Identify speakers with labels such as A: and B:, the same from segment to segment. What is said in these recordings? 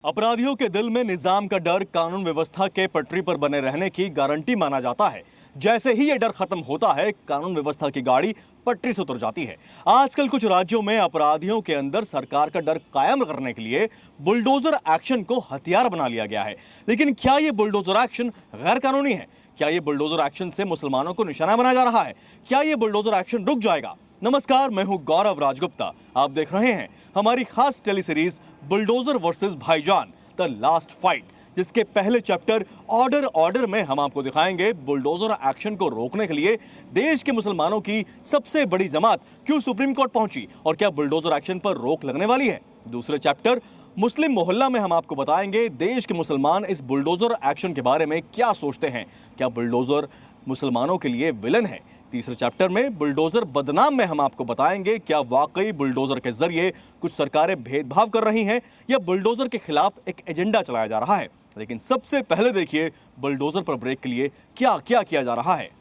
A: अपराधियों के दिल में निजाम का डर कानून व्यवस्था के पटरी पर बने रहने की गारंटी माना जाता है। जैसे ही ये डर खत्म होता है, कानून व्यवस्था की गाड़ी पटरी से उतर जाती है। आजकल कुछ राज्यों में अपराधियों के अंदर सरकार का डर कायम करने के लिए बुलडोजर एक्शन को हथियार बना लिया गया है। लेकिन क्या ये बुलडोजर एक्शन गैर कानूनी है? क्या ये बुलडोजर एक्शन से मुसलमानों को निशाना बनाया जा रहा है? क्या ये बुलडोजर एक्शन रुक जाएगा? नमस्कार, मैं हूं गौरव राजगुप्ता। आप देख रहे हैं हमारी खास टेली सीरीज बुलडोजर वर्सेस भाईजान द लास्ट फाइट, जिसके पहले चैप्टर ऑर्डर में हम आपको दिखाएंगे बुलडोजर एक्शन को रोकने के लिए देश के मुसलमानों की सबसे बड़ी जमात क्यों सुप्रीम कोर्ट पहुंची और क्या बुलडोजर एक्शन पर रोक लगने वाली है। दूसरे चैप्टर मुस्लिम मोहल्ला में हम आपको बताएंगे देश के मुसलमान इस बुलडोजर एक्शन के बारे में क्या सोचते हैं। क्या बुलडोजर मुसलमानों के लिए विलन है? तीसरे चैप्टर में बुलडोजर बदनाम में हम आपको बताएंगे क्या वाकई बुलडोजर के जरिए कुछ सरकारें भेदभाव कर रही हैं या बुलडोजर के खिलाफ एक एजेंडा चलाया जा रहा है। लेकिन सबसे पहले देखिए बुलडोजर पर ब्रेक के लिए क्या क्या किया जा रहा है।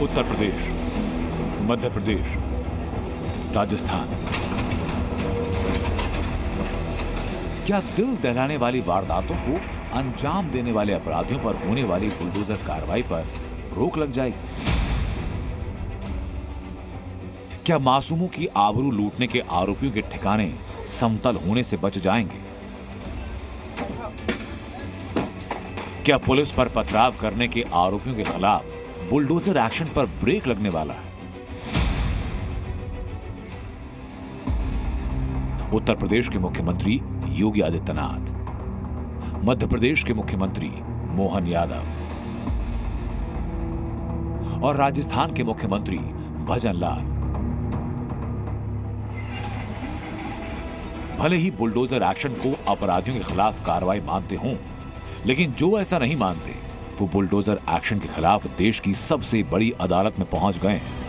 B: उत्तर प्रदेश, मध्य प्रदेश, राजस्थान। क्या दिल दहलाने वाली वारदातों को अंजाम देने वाले अपराधियों पर होने वाली बुलडोजर कार्रवाई पर रोक लग जाएगी? क्या मासूमों की आबरू लूटने के आरोपियों के ठिकाने समतल होने से बच जाएंगे? क्या पुलिस पर पथराव करने के आरोपियों के खिलाफ बुलडोजर एक्शन पर ब्रेक लगने वाला है? उत्तर प्रदेश के मुख्यमंत्री योगी आदित्यनाथ, मध्य प्रदेश के मुख्यमंत्री मोहन यादव और राजस्थान के मुख्यमंत्री भजन लाल भले ही बुलडोजर एक्शन को अपराधियों के खिलाफ कार्रवाई मानते हों, लेकिन जो ऐसा नहीं मानते वो बुलडोजर एक्शन के खिलाफ देश की सबसे बड़ी अदालत में पहुंच गए हैं।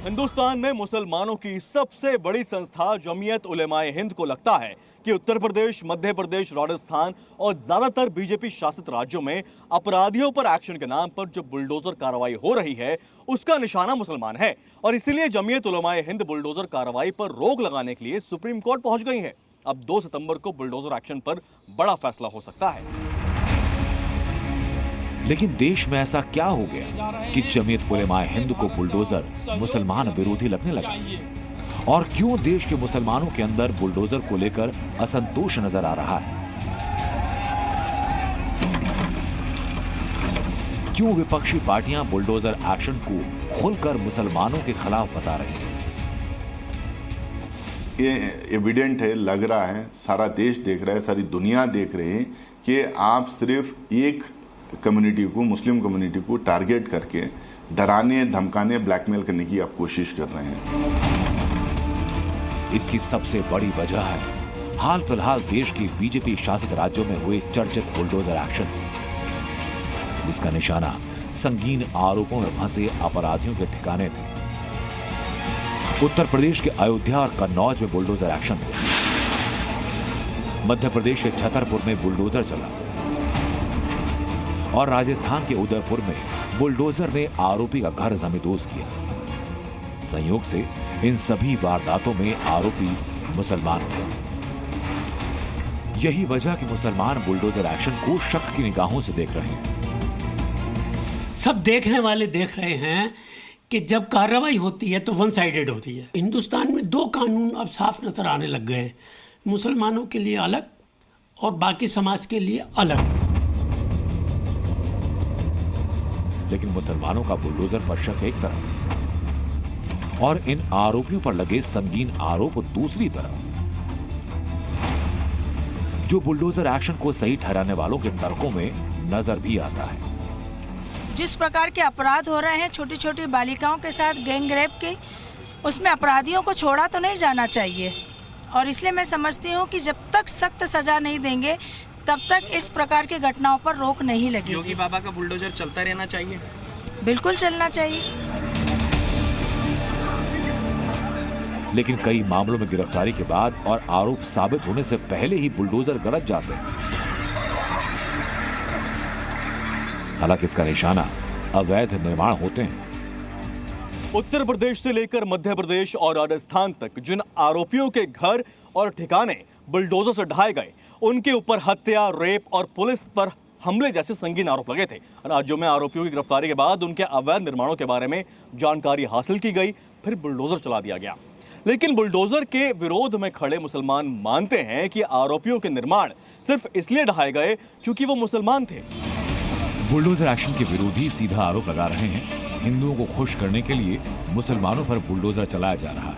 A: हिंदुस्तान में मुसलमानों की सबसे बड़ी संस्था जमीयत उलेमाए हिंद को लगता है कि उत्तर प्रदेश, मध्य प्रदेश, राजस्थान और ज्यादातर बीजेपी शासित राज्यों में अपराधियों पर एक्शन के नाम पर जो बुलडोजर कार्रवाई हो रही है उसका निशाना मुसलमान है और इसीलिए जमीयत उलेमाए हिंद बुलडोजर कार्रवाई पर रोक लगाने के लिए सुप्रीम कोर्ट पहुंच गई है। अब 2 सितंबर को बुलडोजर एक्शन पर बड़ा फैसला हो सकता है।
B: लेकिन देश में ऐसा क्या हो गया कि जमीयत उलेमाए हिंद को बुलडोजर मुसलमान विरोधी लगने लगा? और क्यों देश के मुसलमानों के अंदर बुलडोजर को लेकर असंतोष नजर आ रहा है? क्यों विपक्षी पार्टियां बुलडोजर एक्शन को खुलकर मुसलमानों के खिलाफ बता रही हैं?
C: ये एविडेंट है, लग रहा है, सारा देश देख रहा है, सारी दुनिया देख रही है कि आप सिर्फ एक कम्युनिटी को, मुस्लिम कम्युनिटी को टारगेट करके डराने, धमकाने, ब्लैकमेल करने की आप कोशिश कर रहे हैं।
B: इसकी सबसे बड़ी वजह है हाल फिलहाल देश के बीजेपी शासित राज्यों में हुए चर्चित बुलडोजर एक्शन, जिसका निशाना संगीन आरोपों में फंसे अपराधियों के ठिकाने थे। उत्तर प्रदेश के अयोध्या और कन्नौज में बुलडोजर एक्शन हुआ। मध्य प्रदेश के छतरपुर में बुलडोजर चला और राजस्थान के उदयपुर में बुलडोजर ने आरोपी का घर जमींदोज किया। संयोग से इन सभी वारदातों में आरोपी मुसलमान थे। यही वजह कि मुसलमान बुलडोजर एक्शन को शक की निगाहों से देख रहे हैं।
D: सब देखने वाले देख रहे हैं कि जब कार्रवाई होती है तो वन साइडेड होती है। हिंदुस्तान में 2 कानून अब साफ नजर आने लग गए हैं, मुसलमानों के लिए अलग और बाकी समाज के लिए अलग।
B: लेकिन मुसलमानों का बुलडोजर पर शक एक तरफ और इन आरोपियों पर लगे संगीन आरोप दूसरी तरफ। जो बुलडोजर एक्शन को सही ठहराने वालों के तर्कों में नजर भी आता है।
E: जिस प्रकार के अपराध हो रहे हैं छोटी छोटी बालिकाओं के साथ गैंग रेप के, उसमें अपराधियों को छोड़ा तो नहीं जाना चाहिए। और इसलिए मैं समझती हूँ कि जब तक सख्त सज़ा नहीं देंगे तब तक इस प्रकार की घटनाओं पर रोक नहीं लगेगी।
F: योगी बाबा का बुलडोजर चलता रहना चाहिए।
E: बिल्कुल चलना चाहिए।
B: लेकिन कई मामलों में गिरफ्तारी के बाद और आरोप साबित होने से पहले ही बुलडोजर गरज जाते हैं। हालांकि इसका निशाना अवैध निर्माण होते हैं।
A: उत्तर प्रदेश से लेकर मध्य प्रदेश और राजस्थान तक जिन आरोपियों के घर और ठिकाने बुलडोजर से ढाए गए, उनके ऊपर हत्या, रेप और पुलिस पर हमले जैसे संगीन आरोप लगे थे। राज्यों में आरोपियों की गिरफ्तारी के बाद उनके अवैध निर्माणों के बारे में जानकारी हासिल की गई, फिर बुलडोजर चला दिया गया। लेकिन बुलडोजर के विरोध में खड़े मुसलमान मानते हैं कि आरोपियों के निर्माण सिर्फ इसलिए ढाए गए क्योंकि वो मुसलमान थे।
B: बुलडोजर एक्शन के विरोधी सीधा आरोप लगा रहे हैं, हिंदुओं को खुश करने के लिए मुसलमानों पर बुलडोजर चलाया जा रहा है।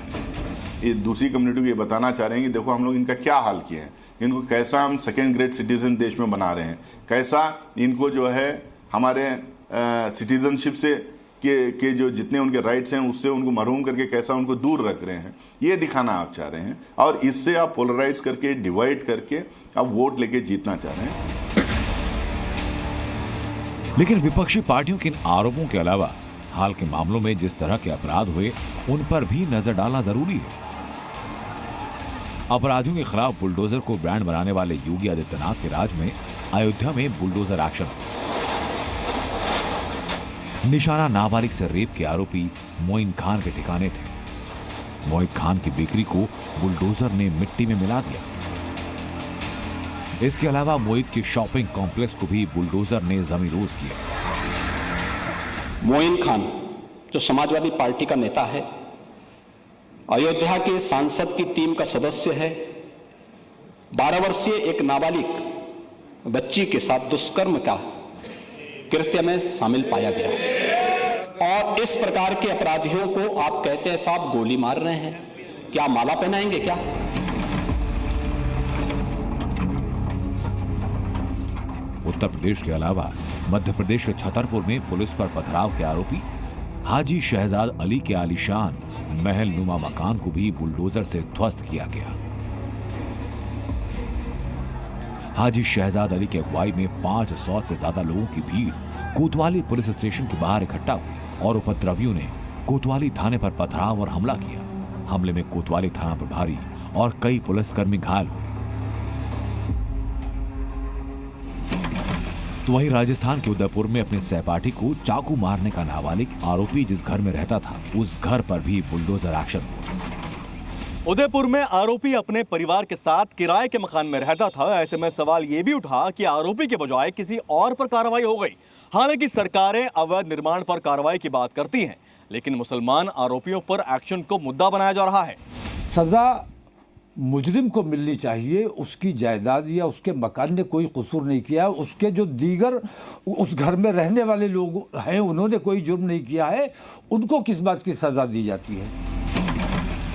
C: ये दूसरी कम्युनिटी को ये बताना चाह रहे हैं कि देखो हम लोग इनका क्या हाल किया है, इनको कैसा हम सेकेंड ग्रेड सिटीजन देश में बना रहे हैं, कैसा इनको जो है हमारे सिटीजनशिप से के जो जितने उनके राइट्स हैं उससे उनको महरूम करके कैसा उनको दूर रख रहे हैं, ये दिखाना आप चाह रहे हैं। और इससे आप पोलराइज करके, डिवाइड करके आप वोट लेके जीतना चाह रहे हैं।
B: लेकिन विपक्षी पार्टियों के इन आरोपों के अलावा हाल के मामलों में जिस तरह के अपराध हुए उन पर भी नजर डालना जरूरी है। अपराधियों के खिलाफ बुलडोजर को ब्रांड बनाने वाले योगी आदित्यनाथ के राज में अयोध्या में बुलडोजर एक्शन। निशाना नाबालिग से रेप के आरोपी मोइन खान के ठिकाने थे। मोइन खान की बेकरी को बुलडोजर ने मिट्टी में मिला दिया। इसके अलावा मोइन के शॉपिंग कॉम्प्लेक्स को भी बुलडोजर ने जमींदोज किया।
G: मोइन खान जो समाजवादी पार्टी का नेता है, अयोध्या के सांसद की टीम का सदस्य है, 12 वर्षीय एक नाबालिग बच्ची के साथ दुष्कर्म का कृत्य में शामिल पाया गया। और इस प्रकार के अपराधियों को आप कहते हैं साहब गोली मार रहे हैं, क्या माला पहनाएंगे क्या?
B: उत्तर प्रदेश के अलावा मध्य प्रदेश के छतरपुर में पुलिस पर पथराव के आरोपी हाजी शहजाद अली के आलीशान महल नुमा मकान को भी बुलडोजर से ध्वस्त किया गया। हाजी शहजाद अली की अगुवाई में 500 से ज्यादा लोगों की भीड़ कोतवाली पुलिस स्टेशन के बाहर इकट्ठा हुई और उपद्रवियों ने कोतवाली थाने पर पथराव और हमला किया। हमले में कोतवाली थाना प्रभारी और कई पुलिसकर्मी घायल हुए। तो वहीं राजस्थान के उदयपुर में अपने सहपाठी को चाकू मारने का नाबालिग आरोपी जिस घर में रहता था उस घर पर भी बुलडोजर एक्शन हुआ।
A: उदयपुर में आरोपी अपने परिवार के साथ किराए के मकान में रहता था। ऐसे में सवाल ये भी उठा कि आरोपी के बजाय किसी और पर कार्रवाई हो गई। हालांकि सरकारें अवैध निर्माण पर कार्रवाई की बात करती हैं, लेकिन मुसलमान आरोपियों पर एक्शन को मुद्दा बनाया जा रहा है।
H: सजा मुजरिम को मिलनी चाहिए। उसकी जायदाद या उसके मकान ने कोई कसूर नहीं किया, उसके जो दीगर उस घर में रहने वाले लोग हैं उन्होंने कोई जुर्म नहीं किया है, उनको किस बात की सजा दी जाती है?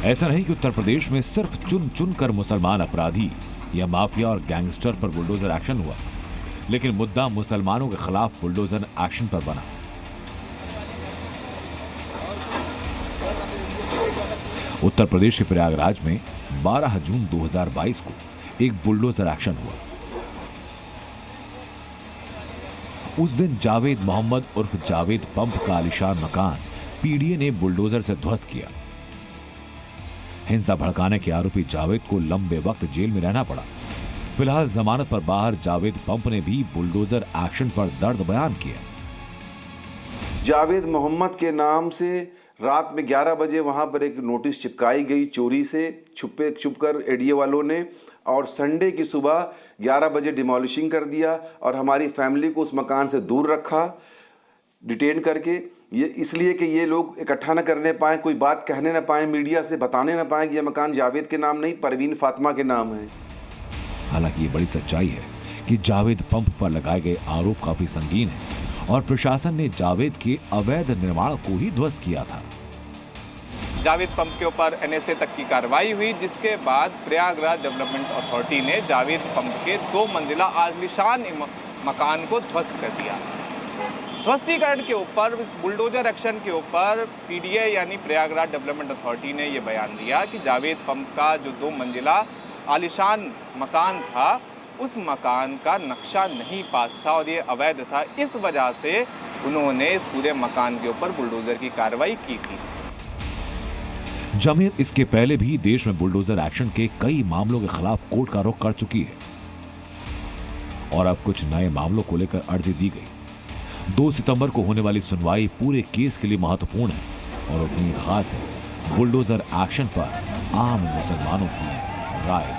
B: ऐसा नहीं कि उत्तर प्रदेश में सिर्फ चुन चुन कर मुसलमान अपराधी या माफिया और गैंगस्टर पर बुलडोजर एक्शन हुआ, लेकिन मुद्दा मुसलमानों के खिलाफ बुलडोजर एक्शन पर बना। उत्तर प्रदेश के प्रयागराज में 12 जून 2022 को एक बुलडोजर एक्शन हुआ। उस दिन जावेद मोहम्मद उर्फ जावेद पंप का आलीशान मकान पीडीए ने बुलडोजर से ध्वस्त किया। हिंसा भड़काने के आरोपी जावेद को लंबे वक्त जेल में रहना पड़ा। फिलहाल जमानत पर बाहर जावेद पंप ने भी बुलडोजर एक्शन पर दर्द बयान किया।
I: जावेद मोहम्मद के नाम से रात में 11 बजे वहां पर एक नोटिस चिपकाई गई चोरी से छुपकर एडीए वालों ने, और संडे की सुबह 11 बजे डिमोलिशिंग कर दिया और हमारी फैमिली को उस मकान से दूर रखा डिटेन करके। ये इसलिए कि ये लोग इकट्ठा न करने पाए, कोई बात कहने न पाए, मीडिया से बताने न पाए कि यह मकान जावेद के नाम नहीं परवीन फातिमा के नाम है।
B: हालांकि ये बड़ी सच्चाई है कि जावेद पंप पर लगाए गए आरोप काफी संगीन है और प्रशासन ने जावेद के अवैध निर्माण को ही ध्वस्त किया था।
J: जावेद पंप के ऊपर एनएसए तक की कार्रवाई हुई, जिसके बाद प्रयागराज डेवलपमेंट अथॉरिटी ने जावेद पंप के 2 मंजिला आलीशान मकान को ध्वस्त कर दिया। ध्वस्तीकरण के ऊपर, इस बुलडोजर एक्शन के ऊपर पीडीए यानी प्रयागराज डेवलपमेंट अथॉरिटी ने ये बयान दिया कि जावेद पंप का जो 2 मंजिला आलिशान मकान था, उस मकान का नक्शा नहीं पास था और ये अवैध था। इस वजह से उन्होंने इस पूरे मकान के ऊपर बुलडोजर की कार्रवाई की थी।
B: जमीयत इसके पहले भी देश में बुलडोजर एक्शन के कई मामलों के खिलाफ कोर्ट का रुख कर चुकी है और अब कुछ नए मामलों को लेकर अर्जी दी गई। 2 सितंबर को होने वाली सुनवाई पूरे केस के लिए महत्वपूर्ण है और उतनी खास है बुलडोजर एक्शन पर आम मुसलमानों की राय।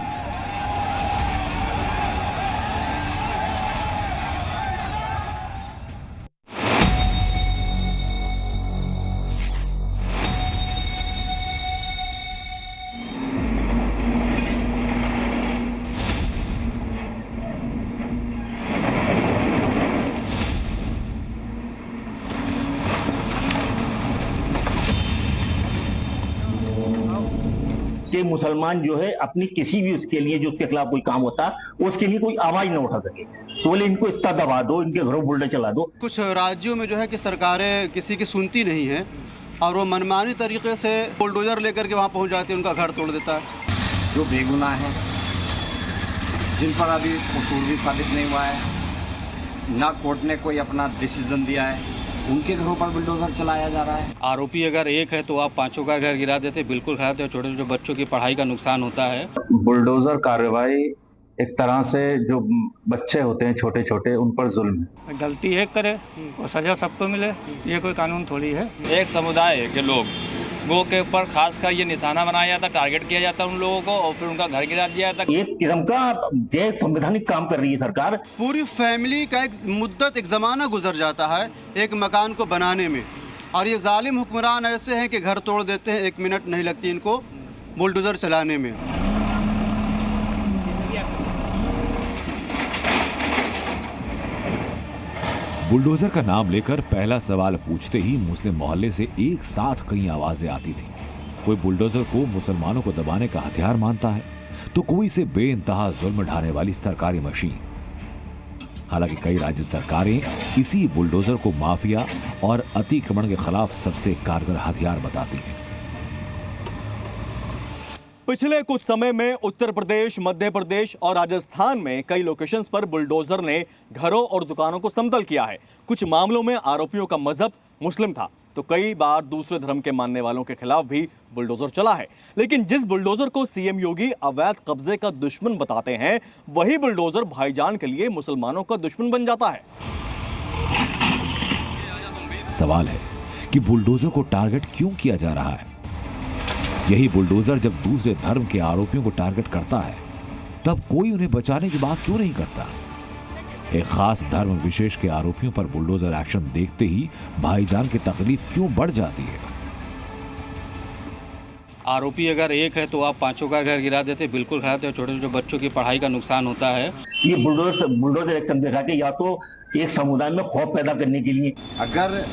K: कि मुसलमान जो है अपनी किसी भी उसके लिए जो उसके खिलाफ कोई काम होता उसके लिए कोई आवाज ना उठा सके, तो बोले इनको इतना दबा दो, इनके घरों बुलडोजर चला दो।
L: कुछ राज्यों में जो है कि सरकारें किसी की सुनती नहीं है और वो मनमानी तरीके से बुलडोजर लेकर के वहाँ पहुँच जाते हैं, उनका घर तोड़ देता है।
M: जो बेगुनाह है, जिन पर अभी कसूर भी साबित नहीं हुआ है, ना कोर्ट ने कोई अपना डिसीजन दिया है, उनके घरों पर बुलडोजर चलाया जा रहा है।
N: आरोपी अगर एक है तो आप 5 का घर गिरा देते, बिल्कुल गिरा देते। छोटे छोटे बच्चों की पढ़ाई का नुकसान होता है।
M: बुलडोजर कार्रवाई एक तरह से जो बच्चे होते हैं छोटे छोटे, उन पर जुल्म है।
O: गलती एक करे और सजा सबको मिले, ये कोई कानून थोड़ी है।
N: एक समुदाय के लोग वो के ऊपर खासकर ये निशाना बनाया जाता, टारगेट किया जाता उन लोगों को और फिर उनका घर गिरा दिया जाता।
K: एक किस्म का गैर संवैधानिक काम कर रही है सरकार।
L: पूरी फैमिली का एक मुद्दत, एक ज़माना गुजर जाता है एक मकान को बनाने में, और ये जालिम हुक्मरान ऐसे हैं कि घर तोड़ देते हैं, 1 मिनट नहीं लगती इनको बुलडोजर चलाने में।
B: बुलडोजर का नाम लेकर पहला सवाल पूछते ही मुस्लिम मोहल्ले से एक साथ कई आवाजें आती थी। कोई बुलडोजर को मुसलमानों को दबाने का हथियार मानता है तो कोई इसे बेइंतहा जुल्म ढाने वाली सरकारी मशीन। हालांकि कई राज्य सरकारें इसी बुलडोजर को माफिया और अतिक्रमण के खिलाफ सबसे कारगर हथियार बताती हैं।
A: पिछले कुछ समय में उत्तर प्रदेश, मध्य प्रदेश और राजस्थान में कई लोकेशंस पर बुलडोजर ने घरों और दुकानों को समतल किया है। कुछ मामलों में आरोपियों का मजहब मुस्लिम था तो कई बार दूसरे धर्म के मानने वालों के खिलाफ भी बुलडोजर चला है। लेकिन जिस बुलडोजर को सीएम योगी अवैध कब्जे का दुश्मन बताते हैं, वही बुलडोजर भाईजान के लिए मुसलमानों का दुश्मन बन जाता है।
B: सवाल है कि बुलडोजर को टारगेट क्यों किया जा रहा है? यही बुलडोजर जब दूसरे धर्म के आरोपियों को टारगेट करता है तब कोई उन्हें बचाने की बात क्यों नहीं करता? एक खास धर्म विशेष के आरोपियों पर बुलडोजर एक्शन देखते ही भाईजान की तकलीफ क्यों बढ़ जाती है?
N: आरोपी अगर एक है तो आप 5 का घर गिरा देते, बिल्कुल गिरा देते। छोटे छोटे बच्चों की पढ़ाई का नुकसान होता है।
K: ये बुलडोजर एक्शन देखा कि या तो एक समुदाय में खौफ पैदा करने के लिए,
M: अगर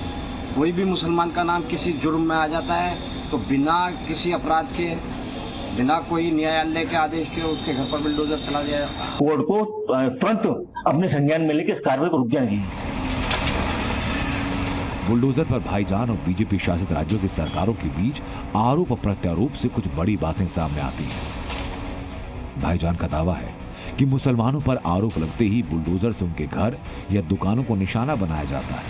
M: कोई भी मुसलमान का नाम किसी जुर्म में आ जाता है तो बिना किसी अपराध के, बिना कोई न्यायालय के आदेश के उसके घर पर बुलडोजर चला दिया जाता है।
K: कोर्ट को तुरंत अपने संज्ञान में लेकर इस कार्रवाई को रुक जाना चाहिए।
B: बुलडोजर पर भाईजान और बीजेपी शासित राज्यों की सरकारों के बीच आरोप और प्रत्यारोप से कुछ बड़ी बातें सामने आती हैं। भाईजान का दावा है कि मुसलमानों पर आरोप लगते ही बुलडोजर से उनके घर या दुकानों को निशाना बनाया जाता है,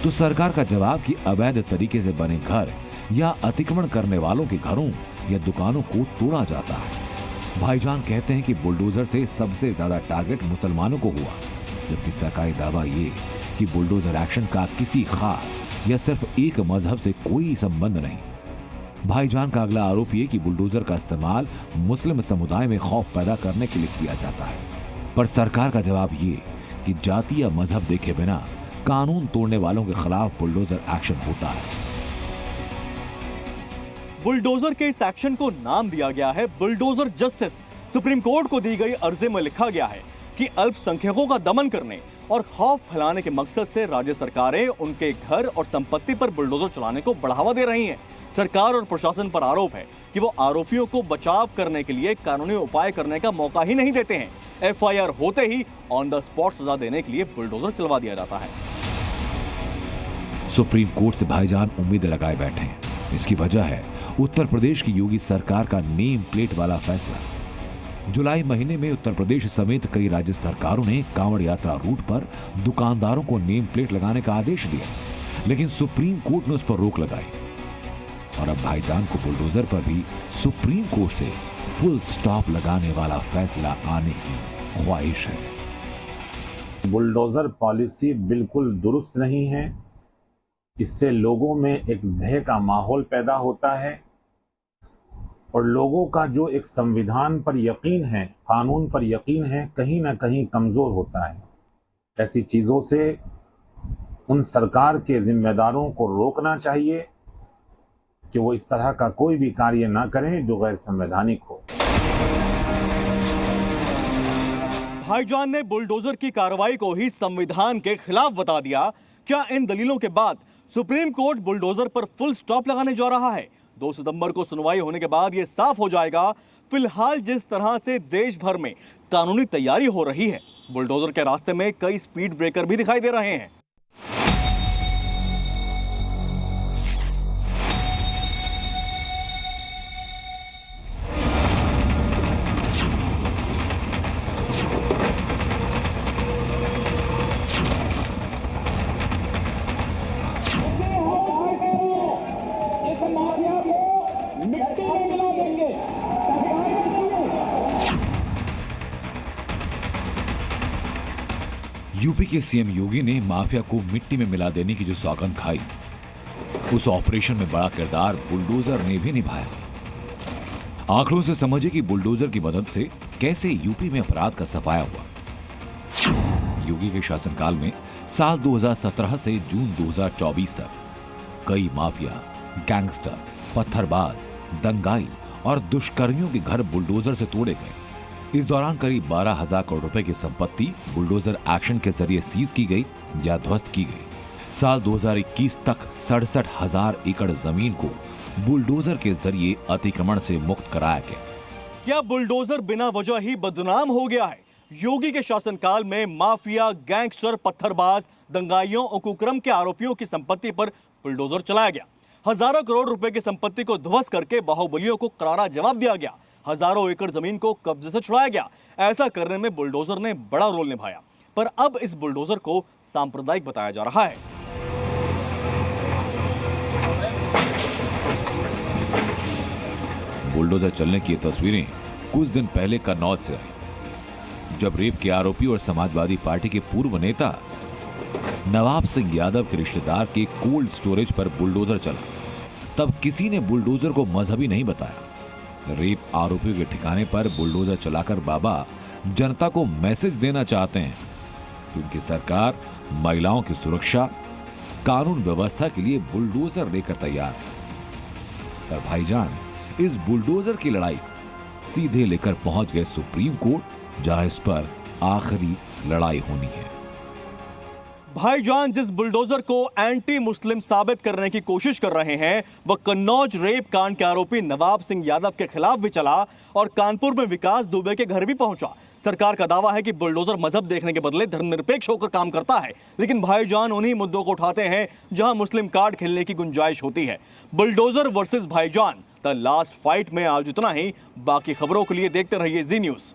B: तो सरकार का जवाब कि अवैध तरीके से बने घर या अतिक्रमण करने वालों के घरों या दुकानों को तोड़ा जाता है। भाईजान कहते हैं कि बुलडोजर से सबसे ज्यादा टारगेट मुसलमानों को हुआ, जबकि सरकारी दावा ये कि बुलडोजर एक्शन का किसी खास या सिर्फ एक मजहब से कोई संबंध नहीं। भाईजान का अगला आरोप ये कि बुलडोजर का इस्तेमाल मुस्लिम समुदाय में खौफ पैदा करने के लिए किया जाता है, पर सरकार का जवाब ये कि जाति या मजहब देखे बिना कानून तोड़ने वालों के खिलाफ बुलडोजर एक्शन होता है।
A: बुलडोजर के इस एक्शन को नाम दिया गया है बुलडोजर जस्टिस। सुप्रीम कोर्ट को दी गई अर्जी में लिखा गया है कि अल्पसंख्यकों का दमन करने और खौफ फैलाने के मकसद से राज्य सरकारें उनके घर और संपत्ति पर बुलडोजर चलाने को बढ़ावा दे रही हैं। सरकार और प्रशासन पर आरोप है कि वो आरोपियों को बचाव करने के लिए कानूनी उपाय करने का मौका ही नहीं देते हैं। एफआईआर होते ही ऑन द स्पॉट सजा देने के लिए बुलडोजर चलवा दिया जाता है।
B: सुप्रीम कोर्ट से भाईजान उम्मीदें लगाए बैठे हैं। इसकी वजह है उत्तर प्रदेश की योगी सरकार का नेम प्लेट वाला फैसला। जुलाई महीने में उत्तर प्रदेश समेत कई राज्य सरकारों ने कांवड़ यात्रा रूट पर दुकानदारों को नेम प्लेट लगाने का आदेश दिया, लेकिन सुप्रीम कोर्ट ने उस पर रोक लगाई और अब भाईजान को बुलडोजर पर भी सुप्रीम कोर्ट से फुल स्टॉप लगाने वाला फैसला आने की ख्वाहिश है।
P: बुलडोजर पॉलिसी बिल्कुल दुरुस्त नहीं है। इससे लोगों में एक भय का माहौल पैदा होता है और लोगों का जो एक संविधान पर यकीन है, कानून पर यकीन है, कहीं ना कहीं कमजोर होता है। ऐसी चीजों से उन सरकार के जिम्मेदारों को रोकना चाहिए कि वो इस तरह का कोई भी कार्य ना करें जो गैर संवैधानिक हो।
A: भाईजान ने बुलडोजर की कार्रवाई को ही संविधान के खिलाफ बता दिया। क्या इन दलीलों के बाद सुप्रीम कोर्ट बुलडोजर पर फुल स्टॉप लगाने जा रहा है? 2 सितंबर को सुनवाई होने के बाद यह साफ हो जाएगा। फिलहाल जिस तरह से देश भर में कानूनी तैयारी हो रही है, बुलडोजर के रास्ते में कई स्पीड ब्रेकर भी दिखाई दे रहे हैं।
B: यूपी के सीएम योगी ने माफिया को मिट्टी में मिला देने की जो सौगंध खाई, उस ऑपरेशन में बड़ा किरदार बुलडोजर ने भी निभाया। आंकड़ों से समझे कि बुलडोजर की मदद से कैसे यूपी में अपराध का सफाया हुआ। योगी के शासनकाल में साल 2017 से जून 2024 तक कई माफिया, गैंगस्टर, पत्थरबाज, दंगाई और दुष्कर्मियों के घर बुलडोजर से तोड़े गए। इस दौरान करीब 12,000 करोड़ रुपए की संपत्ति बुलडोजर एक्शन के जरिए सीज की गई या ध्वस्त की गई। साल 2021 तक 67,000 एकड़ जमीन को बुलडोजर के जरिए अतिक्रमण से मुक्त कराया गया।
A: क्या बुलडोजर बिना वजह ही बदनाम हो गया है? योगी के शासनकाल में माफिया, गैंगस्टर, पत्थरबाज, दंगाइयों और कुकर्म के आरोपियों की संपत्ति पर बुलडोजर चलाया गया। हजारों करोड़ रुपए की संपत्ति को ध्वस्त करके बाहुबलियों को करारा जवाब दिया गया। हजारों एकड़ जमीन को कब्जे से छुड़ाया गया। ऐसा करने में बुलडोजर ने बड़ा रोल निभाया, पर अब इस बुलडोजर को सांप्रदायिक बताया जा रहा है।
B: बुलडोजर चलने की तस्वीरें कुछ दिन पहले कन्नौज से आई, जब रेप के आरोपी और समाजवादी पार्टी के पूर्व नेता नवाब सिंह यादव के रिश्तेदार के कोल्ड स्टोरेज पर बुलडोजर चला। तब किसी ने बुलडोजर को मजहबी नहीं बताया। रेप आरोपियों के ठिकाने पर बुलडोजर चलाकर बाबा जनता को मैसेज देना चाहते हैं कि उनकी सरकार महिलाओं की सुरक्षा, कानून व्यवस्था के लिए बुलडोजर लेकर तैयार है। पर भाईजान इस बुलडोजर की लड़ाई सीधे लेकर पहुंच गए सुप्रीम कोर्ट, जहां इस पर आखिरी लड़ाई होनी है।
A: भाईजान जिस बुलडोजर को एंटी मुस्लिम साबित करने की कोशिश कर रहे हैं, वह कन्नौज रेप कांड के आरोपी नवाब सिंह यादव के खिलाफ भी चला और कानपुर में विकास दुबे के घर भी पहुंचा। सरकार का दावा है कि बुलडोजर मजहब देखने के बदले धर्मनिरपेक्ष होकर काम करता है, लेकिन भाईजान उन्हीं मुद्दों को उठाते हैं जहां मुस्लिम कार्ड खेलने की गुंजाइश होती है। बुलडोजर वर्सेस भाईजान, द लास्ट फाइट में आज इतना ही। बाकी खबरों के लिए देखते रहिए जी न्यूज़।